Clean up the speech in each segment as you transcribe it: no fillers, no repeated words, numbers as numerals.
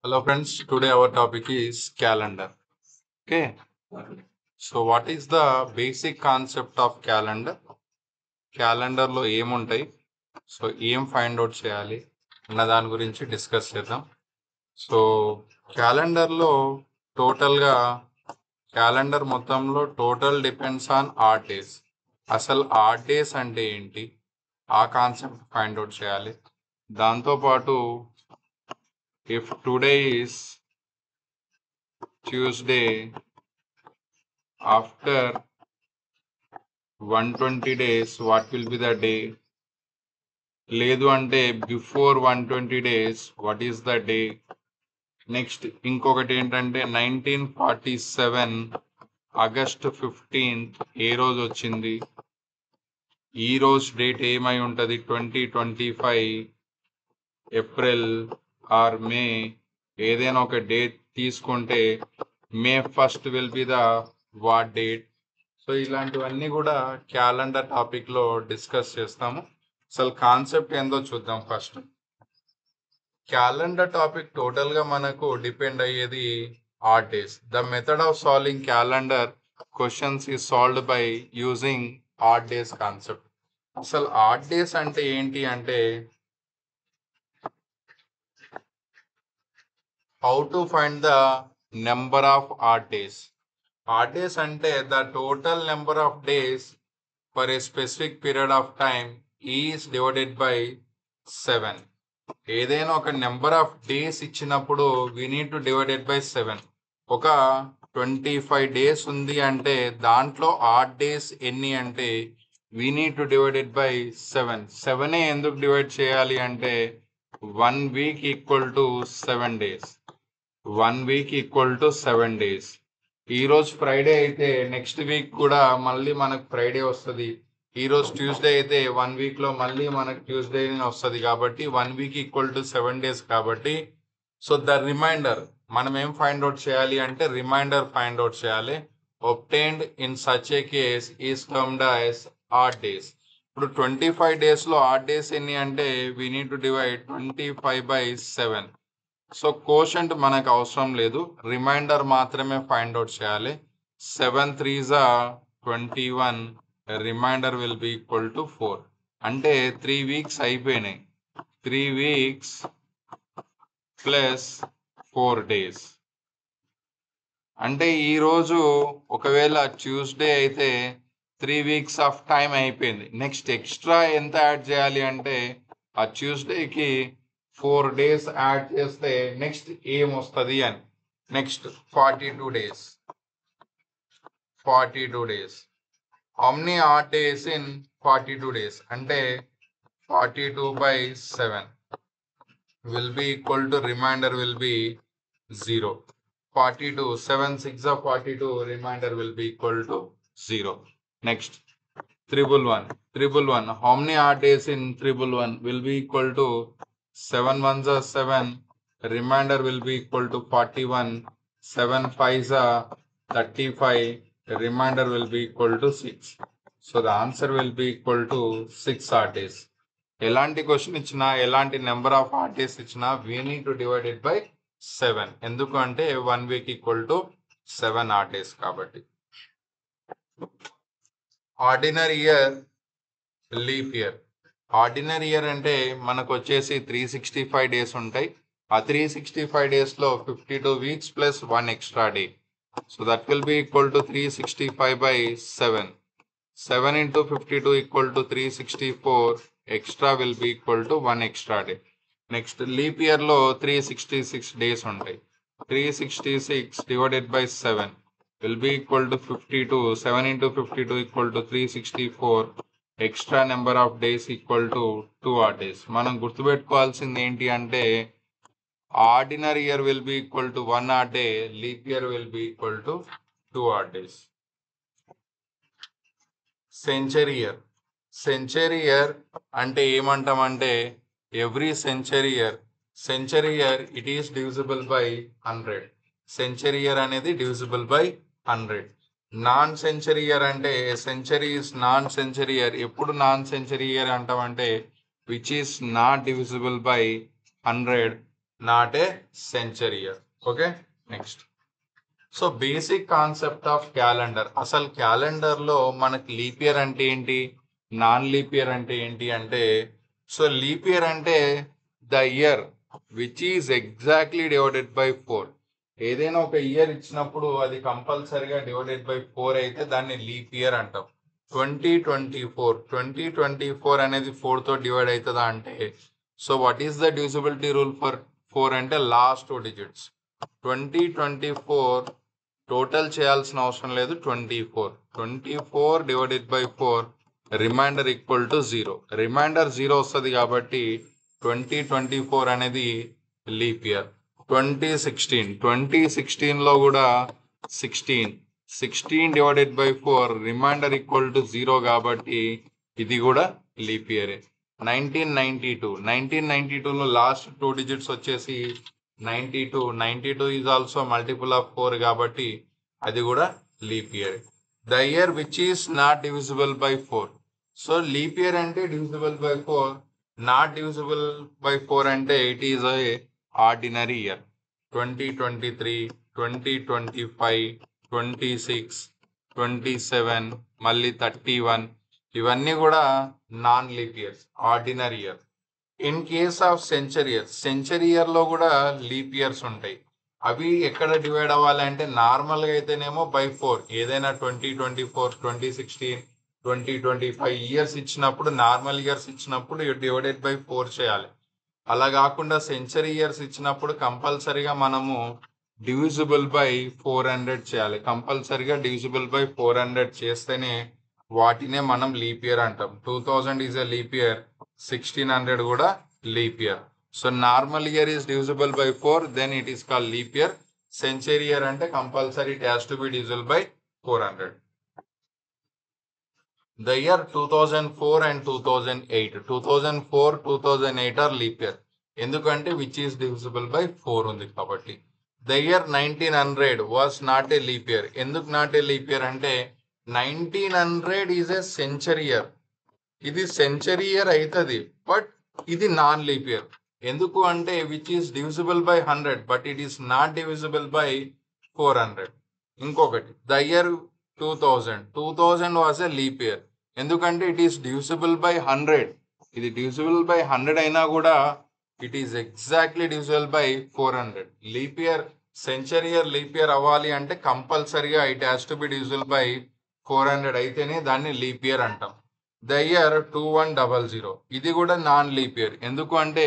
Hello friends, today our topic is calendar. Okay, so what is the basic concept of calendar? Calendar లో ఏముంటాయి, so ఏం find out చేయాలి అన్న దాని గురించి డిస్కస్ చేద్దాం. సో క్యాలెండర్లో టోటల్గా క్యాలెండర్ మొత్తంలో total depends on odd days. అసలు ఆడ్ డేస్ అంటే ఏంటి, ఆ కాన్సెప్ట్ ఫైండ్ అవుట్ చేయాలి. దాంతోపాటు if today is Tuesday, after 120 days what will be the day, లేదు అంటే before 120 days what is the day. Next ఇంకొకటి ఏంటంటే 1947 ఆగస్ట్ 15th ఏ రోజు వచ్చింది, ఈ రోజు డేట్ ఏమై ఉంటుంది, 2025 ఏప్రిల్ ఆర్ మే, ఏదైనా ఒక డేట్ తీసుకుంటే మే 1st will be the what date. So ఇలాంటివన్నీ కూడా క్యాలెండర్ టాపిక్లో డిస్కస్ చేస్తాము. అసలు కాన్సెప్ట్ ఏందో చూద్దాం. ఫస్ట్ క్యాలెండర్ టాపిక్ టోటల్గా మనకు డిపెండ్ అయ్యేది odd days. The method of solving calendar questions is solved by using odd days concept. అసలు ఆడ్ డేస్ అంటే ఏంటి అంటే, how to find the number of odd days. Odd days అంటే the total number of days for a specific period of time is divided by 7. ఏదైనా ఒక number of days ఇచ్చినప్పుడు we need to divided by 7. ఒక 25 days ఉంది అంటే దాంట్లో add days ఎన్ని అంటే we need to divided by 7. 7 ఎందుకు డివైడ్ చేయాలి అంటే 1 week equal to 7 days. 1 week equal to 7 days. ఈరోజు ఫ్రైడే అయితే నెక్స్ట్ వీక్ కూడా మళ్ళీ మనకు ఫ్రైడే వస్తుంది. ఈరోజు ట్యూస్డే అయితే 1 వీక్లో మళ్ళీ మనకు ట్యూస్డే వస్తుంది. కాబట్టి 1 వీక్ ఈక్వల్ టు 7 డేస్ కాబట్టి సో ద రిమైండర్ మనం ఏం ఫైండ్ అవుట్ చేయాలి అంటే రిమైండర్ ఫైండ్ అవుట్ చేయాలి. Obtained in such a case is termed as odd days. ఇప్పుడు 25 డేస్లో ఆడ్ డేస్ ఎన్ని అంటే we need to divide 25 by 7. So quotient మనకు అవసరం లేదు, రిమైండర్ మాత్రమే ఫైండ్ అవుట్ చేయాలి. 7 3s 21, remainder will be equal to 4. అంటే 3 వీక్స్ అయిపోయినాయి. 3 వీక్స్ ప్లస్ 4 డేస్. అంటే ఈరోజు ఒకవేళ ట్యూస్డే అయితే 3 వీక్స్ ఆఫ్ టైం అయిపోయింది. నెక్స్ట్ ఎక్స్ట్రా ఎంత యాడ్ చేయాలి అంటే ఆ ట్యూస్డేకి 4 డేస్ యాడ్ చేస్తే నెక్స్ట్ ఏం వస్తుంది అని. Next 42 days. 42 days. How many odd days in 42 days అంటే 42 by 7 will be equal to remainder will be 0. 42 7 6 of 42, remainder will be equal to 0. Next 111. How many odd days in 111 will be equal to 7 1s are 7, remainder will be equal to 41. 7 5s are 35, remainder will be equal to 6. So the answer will be equal to 6 odd days. ఎలాంటి question ఇచ్చినా, ఎలాంటి number of odd days ఇచ్చినా we need to divide it by 7. ఎందుకు అంటే 1 week equal to 7 odd days కాబట్టి. Ordinary year, leap year. Ordinary year అంటే మనకు వచ్చేసి 365 డేస్ ఉంటాయి. ఆ 365 డేస్లో 52 weeks plus 1 extra day. So that will be equal to 365 by 7. 7 into 52 equal to 364. Extra will be equal to 1 extra day. Next leap year లో 366 days ఉంటాయి. 366 divided by 7 will be equal to 52. 7 into 52 equal to 364. Extra number of days equal to 2 odd days. మనం గుర్తుపెట్టుకోవాల్సింది ఏంటి అంటే ordinary year will be equal to 1 odd day. Leap year will be equal to 2 odd days. Century year. Century year అంటే ఏమంటామంటే every century year it is divisible by 100. Century year అనేది divisible by 100. Non century year అంటే century is non century year. ఎప్పుడు non century year అంటామంటే which is not divisible by 100. not a century year. Okay, next. So basic concept of calendar. అసలు క్యాలెండర్లో మనకి leap year అంటే ఏంటి, non leap year అంటే ఏంటి అంటే, సో లీప్ ఇయర్ అంటే the year which is exactly divided by 4. ఏదైనా ఒక ఇయర్ ఇచ్చినప్పుడు అది కంపల్సరిగా డివైడెడ్ బై 4 అయితే దాన్ని లీప్ ఇయర్ అంటాం. 2024 అనేది 4తో డివైడ్ అవుతుందా అంటే, so what is the divisibility rule for 4 అంటే లాస్ట్ 2 digits. 2024 టోటల్ చేయాల్సిన అవసరం లేదు. 24 divided by 4 remainder equal to 0. Remainder 0 వస్తుంది కాబట్టి 2024 అనేది లీప్ ఇయర్. 2016లో కూడా 16 divided by 4 remainder equal to 0 కాబట్టి ఇది కూడా లీప్ ఇయరే. 1992లో లాస్ట్ 2 digits వచ్చేసి 92 ఈజ్ ఆల్సో మల్టిపుల్ ఆఫ్ 4 కాబట్టి అది కూడా leap year. The year which is not divisible by 4. So leap year అంటే divisible by 4, not divisible by 4 అంటే it is a ordinary year. 2023, 2025, 26, 27, మళ్ళీ 31 ఇవన్నీ కూడా non leap years, ordinary year. In case of century ఇయర్లో కూడా leap years ఉంటాయి. అవి ఎక్కడ డివైడ్ అవ్వాలంటే నార్మల్గా అయితేనేమో బై 4. ఏదైనా 2024, 2016, 2025 ఇయర్స్ ఇచ్చినప్పుడు, నార్మల్ ఇయర్స్ ఇచ్చినప్పుడు డివైడెడ్ బై 4 చేయాలి. అలా కాకుండా సెంచరీ ఇయర్స్ ఇచ్చినప్పుడు కంపల్సరీగా మనము డివిజిబుల్ బై 400 చేయాలి. కంపల్సరీగా డివిజిబుల్ బై 400 చేస్తేనే వాటినే మనం లీప్ ఇయర్ అంటాం. 2000 ఈజ్ ఎ లీప్ ఇయర్, 1600 కూడా leap year. So normal year is divisible by 4, then it is called leap year. Century year అంటే compulsory it has to be divisible by 400. The year 2004 and 2008. 2004, 2008 are leap year. ఎందుకంటే which is divisible by 4 ఉంది కాబట్టి. The year 1900 was not a leap year. ఎందుకు not a leap year అంటే 1900 is a century year. ఇది century year అవుతుంది, but ఇది non leap year. ఎందుకు అంటే which is divisible by 100 but it is not divisible by 400. ఇంకొకటి the year 2000 was a leap year. ఎందుకంటే it is divisible by 100. ఇది divisible by 100 అయినా కూడా it is exactly divisible by 400. Leap year, century year leap year అవ్వాలి అంటే కంపల్సరీగా it has to be divisible by 400 అయితేనే దాన్ని లీప్ ఇయర్ అంటాం. ద ఇయర్ 2100 ఇది కూడా నాన్ లీప్ ఇయర్. ఎందుకు అంటే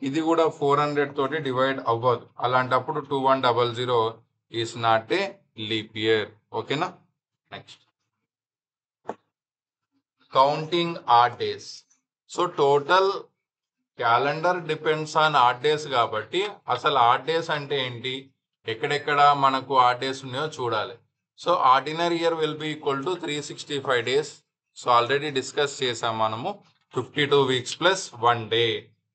ఇది కూడా 400 తోటి డివైడ్ అవ్వదు. అలాంటప్పుడు 2100 is not a leap year. ఓకేనా, next. Counting odd days. So total calendar depends on odd days కాబట్టి అసలు ఆడ్ డేస్ అంటే ఏంటి, ఎక్కడెక్కడ మనకు ఆడ్ డేస్ ఉన్నాయో చూడాలి. So ordinary year will be equal to 365 days. So already discuss చేసాం మనము. 52 weeks plus 1 day.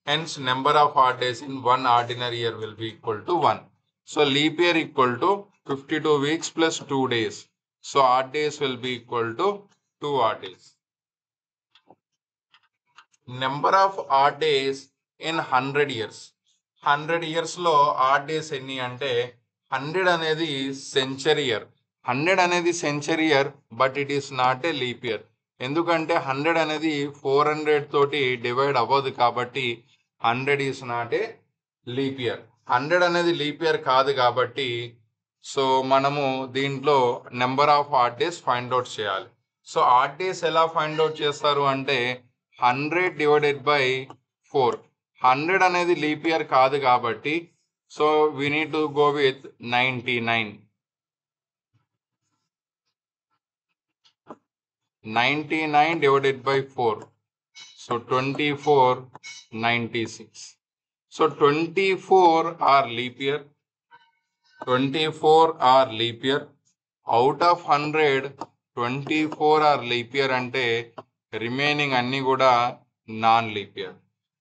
Hence number of odd days in one ordinary year will be equal to 1. So leap year equal to 52 weeks plus 2 days. So odd days will be equal to 2 odd days. Number of odd days in 100 years. 100 years లో odd days ఎన్ని అంటే 100 అనేది century year. 100 అనేది century year but it is not a leap year. ఎందుకంటే 100 అనేది 400 తోటి divide అవ్వదు కాబట్టి 100 is not a leap year. 100 అనేది లీప్ ఇయర్ కాదు కాబట్టి సో మనము దీంట్లో number of odd days find out చేయాలి. సో ఆడ్ డేస్ ఎలా ఫైండ్ అవుట్ చేస్తారు అంటే 100 డివైడెడ్ బై 4. 100 అనేది లీప్ ఇయర్ కాదు కాబట్టి so we need to go with 99. 99 divided by 4. So 24, 96. So 24 are leap year. 24 are leap year. Out of 100, 24 are leap year అంటే remaining అన్ని కూడా non leap year.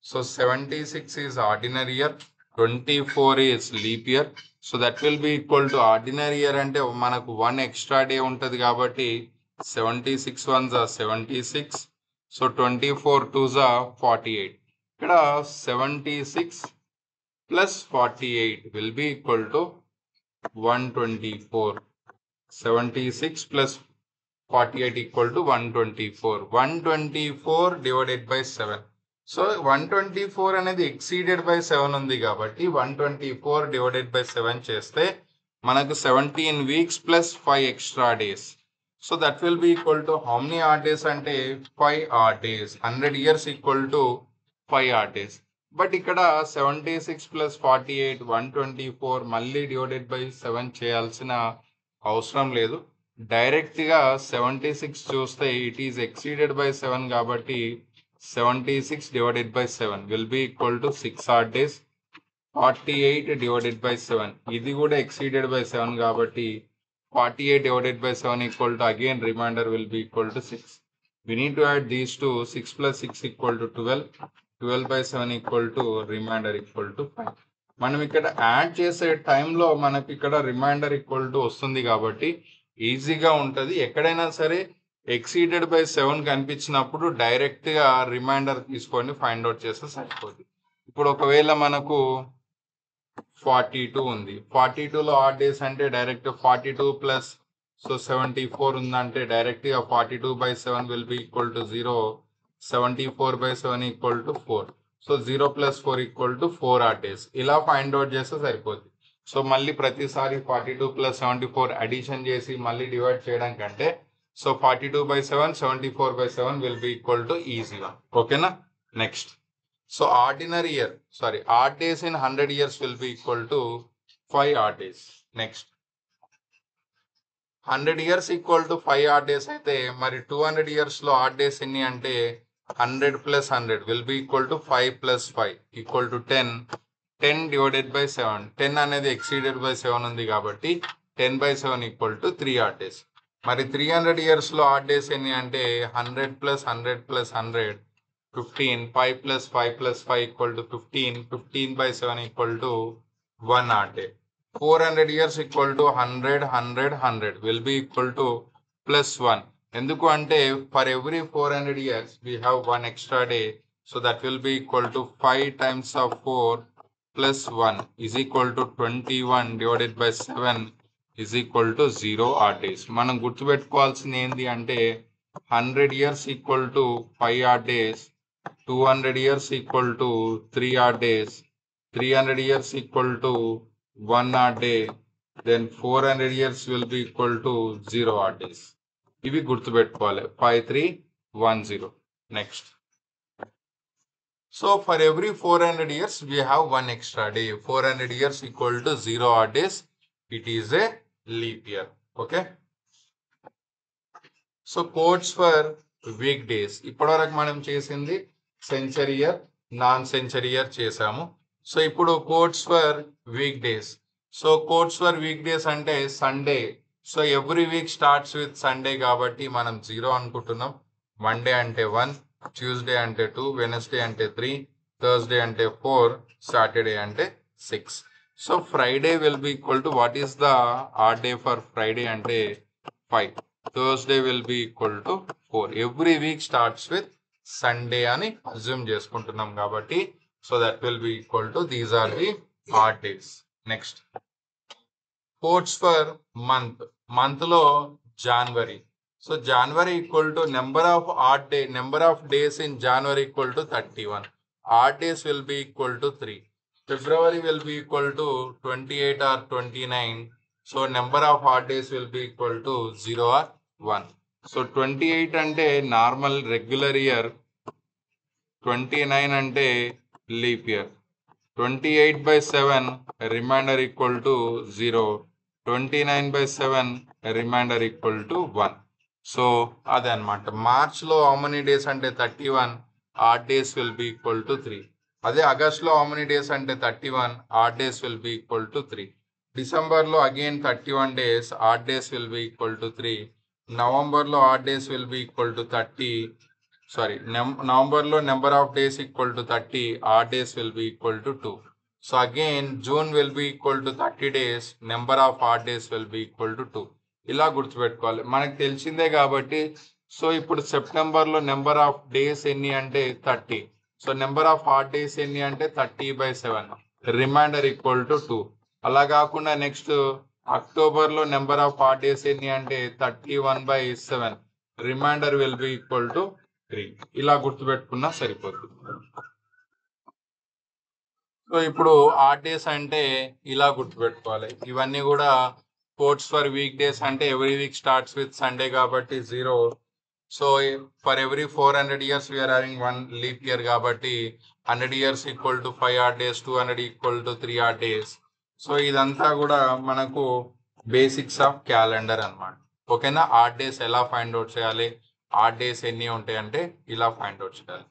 So 76 is ordinary year, 24 is leap year. So that will be equal to ordinary year అంటే మనకు 1 extra day ఉంటుంది కాబట్టి 76 ones are 76. So 24 twos are 48. ఇక్కడ 76 plus 48 will be equal to 124. 76 plus 48 equal to 124. 124 divided by 7. So 124 అనేది exceeded by 7 ఉంది కాబట్టి 124 divided by 7 చేస్తే మనకు 17 weeks plus 5 extra days. So that will be equal to how many odd days అంటే 5 odd days. 100 years equal to 5 odd days. But ఇక్కడ 76 plus 48 124 మళ్ళీ divided by 7 చేయాల్సిన అవసరం లేదు. డైరెక్ట్గా 76 చూస్తే ఇట్ ఈస్ ఎక్సీడెడ్ బై 7 కాబట్టి 76 divided by 7 will be equal to 6 odd days. 48 divided by 7 ఇది కూడా exceeded by 7 కాబట్టి 48 divided by 7 equal to again remainder will be equal to 6. We need to add these two. 6 plus 6 equal to 12. 12 by 7 equal to remainder equal to 5. మనం ఇక్కడ add చేసే టైంలో మనకి ఇక్కడ reminder equal to వస్తుంది కాబట్టి ఈజీగా ఉంటుంది. ఎక్కడైనా సరే ఎక్సీడెడ్ బై 7 కనిపించినప్పుడు డైరెక్ట్గా రిమైండర్ తీసుకొని ఫైండ్ అవుట్ చేస్తే సరిపోతుంది. ఇప్పుడు ఒకవేళ మనకు 42 ఉంది. 42లో ఆడ్ డేస్ అంటే డైరెక్ట్ 42 ప్లస్ 74 ఉందంటే డైరెక్ట్గా 42 by 7 will be equal to 0. 74 by 7 equal to 4. So 0 plus 4 equal to 4 odd days. ఇలా ఫైండ్ అవుట్ చేస్తే సరిపోతుంది. సో మళ్ళీ ప్రతిసారి 42 plus 74 అడిషన్ చేసి మళ్ళీ డివైడ్ చేయడం కంటే so 42 by 7, 74 by 7 will be equal to easy one. ఓకేనా? Next. So odd days in 100 years will be equal to 5 odd days. Next. 100 years equal to 5 odd days అయితే మరి 200 yearsలో odd days ఎన్ని అంటే 100 plus 100 will be equal to 5 plus 5 equal to 10. 10 divided by 7. 10 అనేది exceeded by 7 ఉంది కాబట్టి 10 by 7 equal to 3 odd days. మరి 300 yearsలో odd days ఎన్ని అంటే 100 plus 100 plus 100 15. 5 plus 5 plus 5 equal to 15. 15 by 7 equal to 1 odd day. 400 years equal to 100, 100, 100 will be equal to plus 1. ఎందుకు అంటే for every 400 years we have 1 extra day. So that will be equal to 5 times of 4 plus 1 is equal to 21 divided by 7 is equal to 0 odd days. మనం గుర్తుపెట్టుకోవాల్సింది ఏంటి అంటే 100 years equal to 5 odd days. 200 years equal to 3 odd days. 300 years equal to 1 odd day. Then 400 years will be equal to 0 odd days. ఇవి గుర్తుపెట్టుకోవాలి. 5310. Next. So for every 400 years we have 1 extra day. 400 years equal to 0 odd days. It is a leap year. Okay. So codes for week days. ఇప్పటివరకు మనం చేసింది century year, non century year చేసాము. So ఇప్పుడు codes for week days. So codes for week days అంటే Sunday. So every week starts with Sunday కాబట్టి మనం 0 అనుకుంటున్నాం. Monday అంటే 1, ట్యూస్డే అంటే 2, వెనస్డే అంటే 3, థర్స్డే అంటే 4, సాటర్డే అంటే 6. So Friday will be equal to what is the odd day for Friday అంటే 5. Thursday will be equal to 4. Every week starts with Sunday అని అజ్యూమ్ చేసుకుంటున్నాం కాబట్టి so that will be equal to these are the odd days. Next. Codes for month లో January. So January equal to number of days in January equal to 31. Odd days will be equal to 3. February will be equal to 28 or 29. So number of odd days will be equal to 0 or 1. So 28 అంటే normal regular year. 29 అంటే leap year. 28 by 7 remainder equal to 0. 29 by 7 remainder equal to 1. So అదే అనమాట. మార్చ్లో how many days అంటే 31. Odd days will be equal to 3. అదే ఆగస్ట్లో how many days అంటే 31. Odd days will be equal to 3. డిసెంబర్లో again 31 days. Odd days will be equal to 3. నవంబర్లో odd days will be equal to 30. నవంబర్లో number of days equal to 30. Odd days will be equal to 2. So again June will be equal to 30 days. Number of odd days will be equal to 2. ఇలా గుర్తుపెట్టుకోవాలి. మనకు తెలిసిందే కాబట్టి so ఇప్పుడు సెప్టెంబర్లో number of days ఎన్ని అంటే 30. So number of odd days ఎన్ని అంటే 30 by 7. Remainder equal to 2. అలా కాకుండా నెక్స్ట్ అక్టోబర్లో నెంబర్ ఆఫ్ ఆడ్ డేస్ ఎన్ని అంటే 31/7. Remainder will be equal to 3. ఇలా గుర్తుపెట్టుకున్నా సరిపోతుంది. సో ఇప్పుడు ఆడ్ డేస్ అంటే ఇలా గుర్తుపెట్టుకోవాలి. ఇవన్నీ కూడా కోడ్స్ ఫర్ వీక్ డేస్ అంటే every week starts with Sunday కాబట్టి 0. So for every 400 years we are having 1 leap year కాబట్టి 100 years equal to 5 odd days, 200 equal to 3 odd days. So ఇదంతా కూడా మనకు బేసిక్స్ ఆఫ్ క్యాలెండర్ అన్నమాట. ఓకేనా? ఆడ్ డేస్ ఎలా find out చేయాలి, ఆడ్ డేస్ ఎన్ని ఉంటాయి అంటే ఇలా ఫైండ్ అవుట్ చేయాలి.